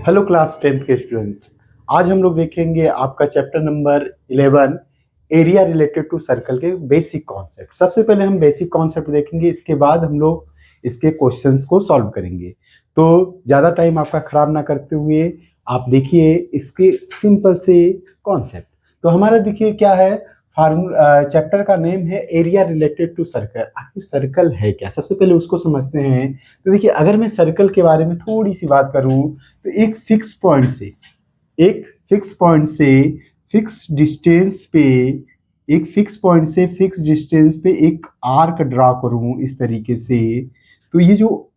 Hello class 10th के student. आज हम लोग देखेंगे आपका chapter number 11 area related to circle के बेसिक कॉन्सेप्ट। सबसे पहले हम बेसिक कॉन्सेप्ट देखेंगे, इसके बाद हम लोग इसके क्वेश्चंस को सॉल्व करेंगे। तो ज़्यादा टाइम आपका खराब ना करते हुए आप देखिए इसके सिंपल से कॉन्सेप्ट। तो हमारा देखिए क्या है, फार्मूला चैप्टर का नेम है एरिया रिलेटेड टू सर्कल। आखिर सर्कल है क्या, सबसे पहले उसको समझते हैं। तो देखिए अगर मैं सर्कल के बारे में थोड़ी सी बात करूं तो एक फिक्स पॉइंट से फिक्स डिस्टेंस पे एक आर्क ड्रा करूं इस तरीके से, तो ये जो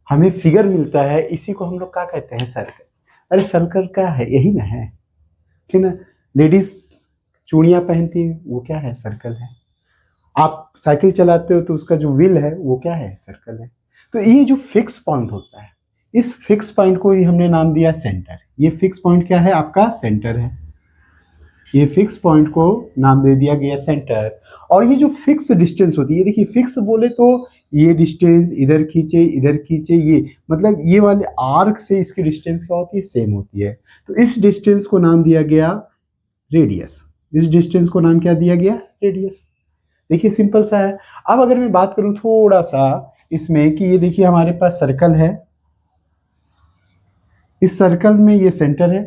हमें फिगर मिलता है इसी को हम लोग क्या कहते हैं, सर्कल। अरे सर्कल क्या है, यही ना है, ठीक ना। लेडीज चूड़ियां पहनती हैं, वो क्या है, सर्कल है। आप साइकिल चलाते हो तो उसका जो व्हील है वो क्या है, सर्कल है। तो ये जो फिक्स पॉइंट होता है, इस फिक्स पॉइंट को ही हमने नाम दिया सेंटर। ये फिक्स पॉइंट क्या है, आपका सेंटर है। ये फिक्स पॉइंट को नाम दे दिया गया सेंटर। और ये जो फिक्स डिस्टेंस होती है, देखिए फिक्स बोले तो ये डिस्टेंस इधर खींचे ये मतलब ये वाले आर्क से इसकी डिस्टेंस क्या होती है, सेम होती है। तो इस डिस्टेंस को नाम दिया गया रेडियस। इस डिस्टेंस को नाम क्या दिया गया, रेडियस। देखिए सिंपल सा है। अब अगर मैं बात करूं थोड़ा सा इसमें कि ये देखिए हमारे पास सर्कल है, इस सर्कल में ये सेंटर है।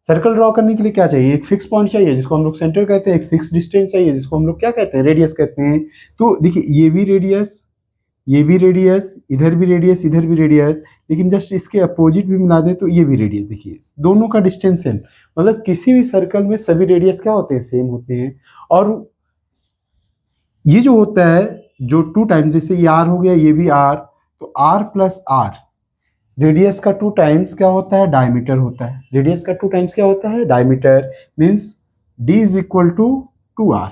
सर्कल ड्रॉ करने के लिए क्या चाहिए, एक फिक्स पॉइंट चाहिए जिसको हम लोग सेंटर कहते हैं, एक फिक्स डिस्टेंस चाहिए जिसको हम लोग क्या कहते हैं, रेडियस कहते हैं। तो देखिए ये भी रेडियस, इधर भी रेडियस, इधर भी रेडियस, लेकिन जस्ट इसके अपोजिट भी मिला दे तो ये भी रेडियस। देखिए दोनों का डिस्टेंस सेम, मतलब किसी भी सर्कल में सभी रेडियस क्या होते हैं, सेम होते हैं। और ये जो होता है जो टू टाइम्स, जैसे ये आर हो गया, ये भी आर, तो आर प्लस आर, रेडियस का टू टाइम्स क्या होता है, डायमीटर होता है। रेडियस का टू टाइम्स क्या होता है, diameter. Means D is equal to 2r।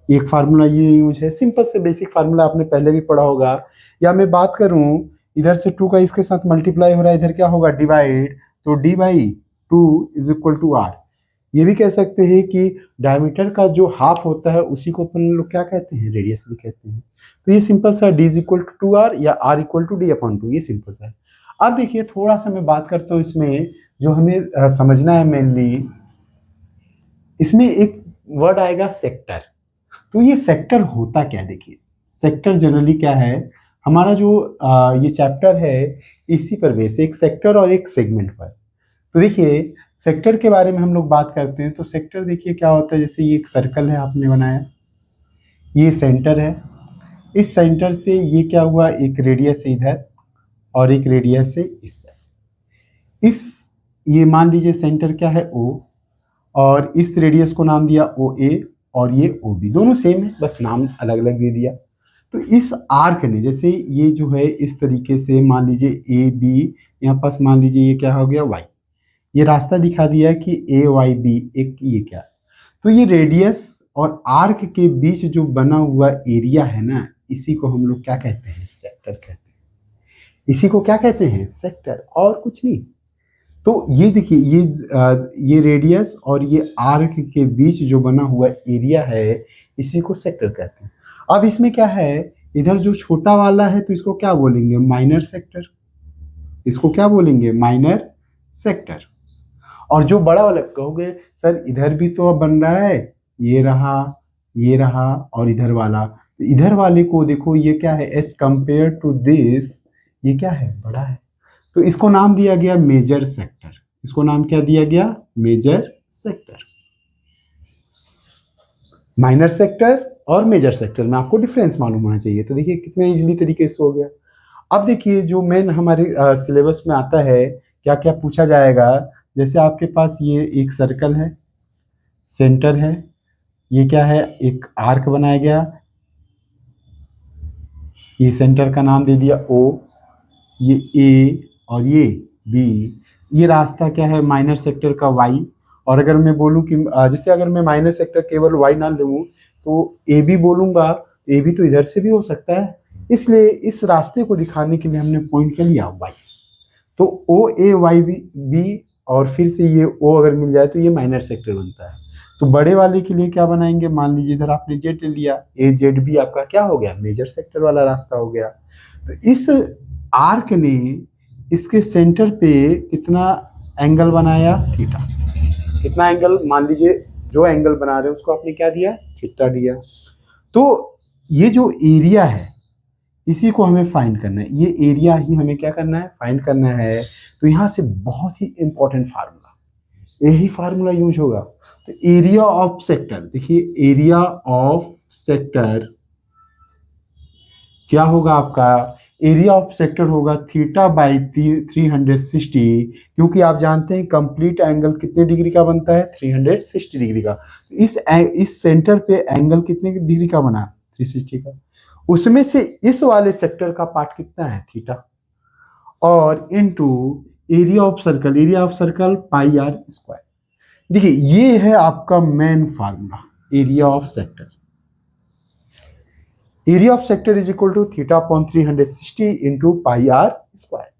एक फार्मूला ये यूज है, सिंपल से बेसिक फार्मूला आपने पहले भी पढ़ा होगा। या मैं बात करूं इधर से 2 का इसके साथ मल्टीप्लाई हो रहा है, इधर क्या होगा, डिवाइड, तो d by 2 is equal to r। ये भी कह सकते हैं कि डायमीटर का जो हाफ होता है उसी को अपन लोग क्या कहते हैं, रेडियस भी कहते हैं। तो ये सिंपल सा d is equal to 2r या r equal to d upon 2, ये सिंपल सा है। अब देखिए थोड़ा सा मैं बात करता हूँ इसमें जो हमें समझना है मेनली, इसमें एक वर्ड आएगा सेक्टर। तो ये सेक्टर होता क्या, देखिए सेक्टर जनरली क्या है, हमारा जो ये चैप्टर है इसी पर बेस, एक सेक्टर और एक सेगमेंट पर। तो देखिए सेक्टर के बारे में हम लोग बात करते हैं तो सेक्टर देखिए क्या होता है, जैसे ये एक सर्कल है आपने बनाया, ये सेंटर है, इस सेंटर से ये क्या हुआ, एक रेडियस है इधर और एक रेडियस है इस साइड। इस ये मान लीजिए सेंटर क्या है O, और इस रेडियस को नाम दिया OA, और ये OB, दोनों सेम है बस नाम अलग अलग दे दिया। तो इस आर्क ने, जैसे ये जो है इस तरीके से मान लीजिए AB, यहाँ पास मान लीजिए ये क्या हो गया Y, ये रास्ता दिखा दिया कि AYB एक ये क्या। तो ये रेडियस और आर्क के बीच जो बना हुआ एरिया है ना, इसी को हम लोग क्या कहते हैं, सेक्टर कहते हैं। इसी को क्या कहते हैं, सेक्टर, और कुछ नहीं। तो ये देखिए ये रेडियस और ये आर्क के बीच जो बना हुआ एरिया है इसी को सेक्टर कहते हैं। अब इसमें क्या है, इधर जो छोटा वाला है तो इसको क्या बोलेंगे, माइनर सेक्टर। इसको क्या बोलेंगे, माइनर सेक्टर। और जो बड़ा वाला कहोगे सर इधर भी तो अब बन रहा है, ये रहा और इधर वाला, तो इधर वाले को देखो ये क्या है, एज कंपेयर टू दिस ये क्या है, बड़ा है। तो इसको नाम दिया गया मेजर सेक्टर। इसको नाम क्या दिया गया, मेजर सेक्टर। माइनर सेक्टर और मेजर सेक्टर में आपको डिफरेंस मालूम होना चाहिए। तो देखिए कितने इजीली तरीके से हो गया। अब देखिए जो मेन हमारे सिलेबस में आता है क्या क्या पूछा जाएगा, जैसे आपके पास ये एक सर्कल है, सेंटर है, ये क्या है, एक आर्क बनाया गया, ये सेंटर का नाम दे दिया O, ये A और ये B, ये रास्ता क्या है, माइनर सेक्टर का Y। और अगर मैं बोलूं कि जैसे अगर मैं माइनर सेक्टर केवल Y ना लूं तो AB बोलूंगा, तो AB तो इधर से भी हो सकता है, इसलिए इस रास्ते को दिखाने के लिए हमने पॉइंट क्या लिया, Y। तो OAYB और फिर से ये O अगर मिल जाए तो ये माइनर सेक्टर बनता है। तो बड़े वाले के लिए क्या बनाएंगे, मान लीजिए इधर आपने Z लिया, AZB आपका क्या हो गया, मेजर सेक्टर वाला रास्ता हो गया। तो इस आर्क ने इसके सेंटर पे कितना एंगल बनाया, थीटा। कितना एंगल, मान लीजिए जो एंगल बना रहे हैं उसको आपने क्या दिया, थीटा दिया। तो ये जो एरिया है इसी को हमें फाइंड करना है, ये एरिया ही हमें क्या करना है, फाइंड करना है। तो यहाँ से बहुत ही इंपॉर्टेंट फार्मूला, यही फार्मूला यूज होगा। तो एरिया ऑफ सेक्टर, देखिए एरिया ऑफ सेक्टर क्या होगा आपका, एरिया ऑफ सेक्टर होगा थीटा बाई 360, क्योंकि आप जानते हैं कंप्लीट एंगल कितने डिग्री का बनता है, 360 डिग्री का। इस सेंटर पे एंगल कितने डिग्री का बना, 360 का। उसमें से इस वाले सेक्टर का पार्ट कितना है, थीटा, और into area of circle, area of circle pi r square. देखिए ये है आपका main formula, area of sector. Area of sector is equal to theta upon 360 into pi r square,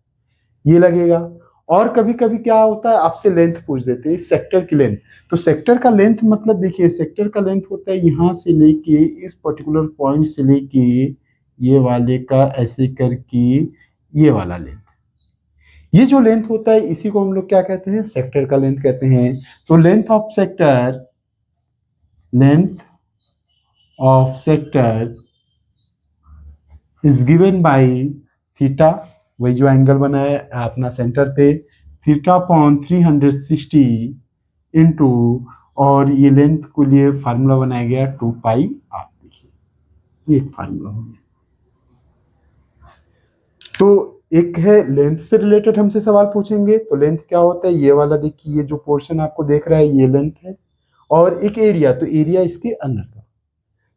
ये लगेगा। और कभी कभी क्या होता है, आपसे लेंथ पूछ देते हैं, सेक्टर की लेंथ। तो सेक्टर का लेंथ मतलब देखिए, सेक्टर का लेंथ होता है यहाँ से लेके इस पर्टिकुलर पॉइंट से लेके ये वाले का ऐसे करके ये वाला लेंथ, ये जो लेंथ होता है इसी को हम लोग क्या कहते हैं, सेक्टर का लेंथ कहते हैं। तो length of sector, length of sector is given by theta, वही जो एंगल बना है अपना सेंटर पे, थीटा अपॉन 360 इंटू, और ये लेंथ के लिए फार्मूला बनाया गया 2 पाई आर। देखिए ये एक फार्मूला हो गया। तो एक है लेंथ से रिलेटेड हमसे सवाल पूछेंगे, तो लेंथ क्या होता है, ये वाला देखिए, ये जो पोर्शन आपको देख रहा है ये लेंथ है, और एक एरिया, तो एरिया इसके अंदर का।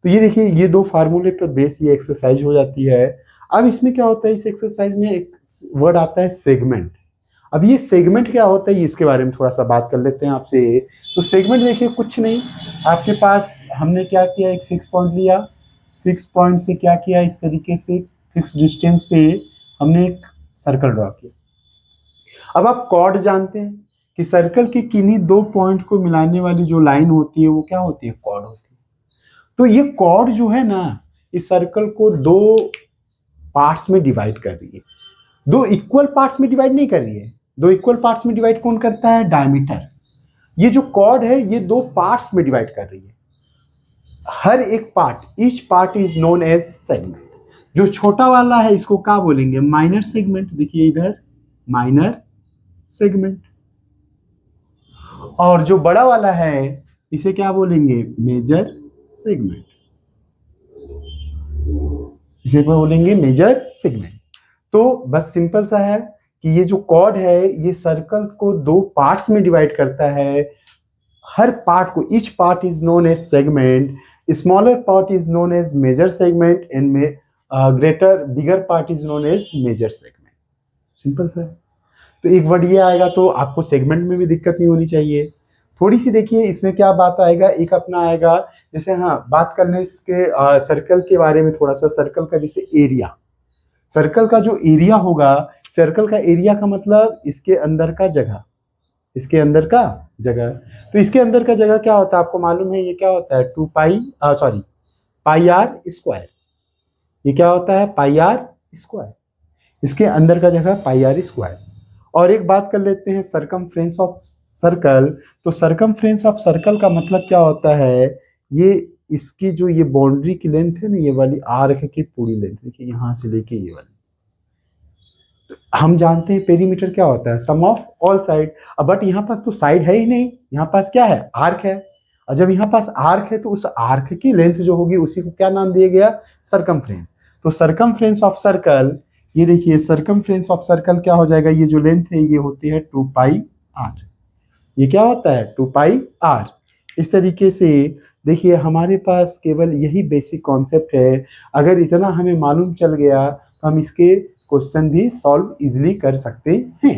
तो ये देखिए ये दो फार्मूले पर बेस ये एक्सरसाइज हो जाती है। अब इसमें क्या होता है, इस एक्सरसाइज में एक वर्ड आता है सेगमेंट। अब ये सेगमेंट क्या होता है, इसके बारे में थोड़ा सा बात कर लेते हैं आपसे। तो सेगमेंट देखिए कुछ नहीं, आपके पास हमने क्या किया, एक फिक्स पॉइंट लिया, फिक्स पॉइंट से क्या किया, इस तरीके से फिक्स डिस्टेंस पे हमने एक सर्कल ड्रॉ किया। अब आप कॉर्ड जानते हैं कि सर्कल के किन्हीं दो पॉइंट को मिलाने वाली जो लाइन होती है वो क्या होती है, कॉर्ड होती है। तो ये कॉर्ड जो है ना, इस सर्कल को दो पार्ट्स में डिवाइड कर रही है, दो इक्वल पार्ट्स में डिवाइड नहीं कर रही है। दो इक्वल पार्ट्स में डिवाइड कौन करता है, डायमीटर। ये जो कॉर्ड है ये दो पार्ट्स में डिवाइड कर रही है, हर एक part, each part is known as segment. जो छोटा वाला है इसको क्या बोलेंगे, माइनर सेगमेंट। देखिए इधर माइनर सेगमेंट, और जो बड़ा वाला है इसे क्या बोलेंगे, मेजर सेगमेंट। इसे बोलेंगे मेजर सेगमेंट। तो बस सिंपल सा है कि ये जो कॉर्ड है ये सर्कल को दो पार्ट्स में डिवाइड करता है, हर पार्ट को, each part is known as segment, smaller part is known as major segment, and में greater bigger part is known as major segment. Simple सा है। तो एक वर्ड ये आएगा तो आपको सेगमेंट में भी दिक्कत नहीं होनी चाहिए। थोड़ी सी देखिए इसमें क्या बात आएगा, एक अपना आएगा, जैसे हाँ बात करने इसके सर्कल के बारे में थोड़ा सा, सर्कल का जैसे एरिया, सर्कल का जो एरिया होगा, सर्कल का एरिया का मतलब इसके अंदर का जगह, इसके अंदर का जगह। तो इसके अंदर का जगह क्या होता है आपको मालूम है, ये क्या होता है, पाई आर स्क्वायर। ये क्या होता है, पाई आर स्क्वायर। इसके अंदर का जगह पाई आर स्क्वायर। और एक बात कर लेते हैं सरकमफ्रेंस ऑफ सर्कल। तो सरकमफ्रेंस ऑफ सर्कल का मतलब क्या होता है, ये इसकी जो ये बाउंड्री की लेंथ है ना, ये वाली आर्क की पूरी लेंथ, देखिए यहाँ से लेके ये वाली। तो हम जानते हैं पेरीमीटर क्या होता है, सम ऑफ ऑल साइड। बट यहाँ पास तो साइड है ही नहीं, यहाँ पास क्या है, आर्क है। और जब यहाँ पास आर्क है तो उस आर्क की लेंथ जो होगी उसी को क्या नाम दिया गया, सरकमफ्रेंस। तो सरकमफ्रेंस ऑफ सर्कल, ये देखिए सरकमफ्रेंस ऑफ सर्कल क्या हो जाएगा, ये जो लेंथ है ये होती है 2 पाई आर। ये क्या होता है, 2 पाई आर। इस तरीके से देखिए हमारे पास केवल यही बेसिक कॉन्सेप्ट है। अगर इतना हमें मालूम चल गया तो हम इसके क्वेश्चन भी सॉल्व इजीली कर सकते हैं।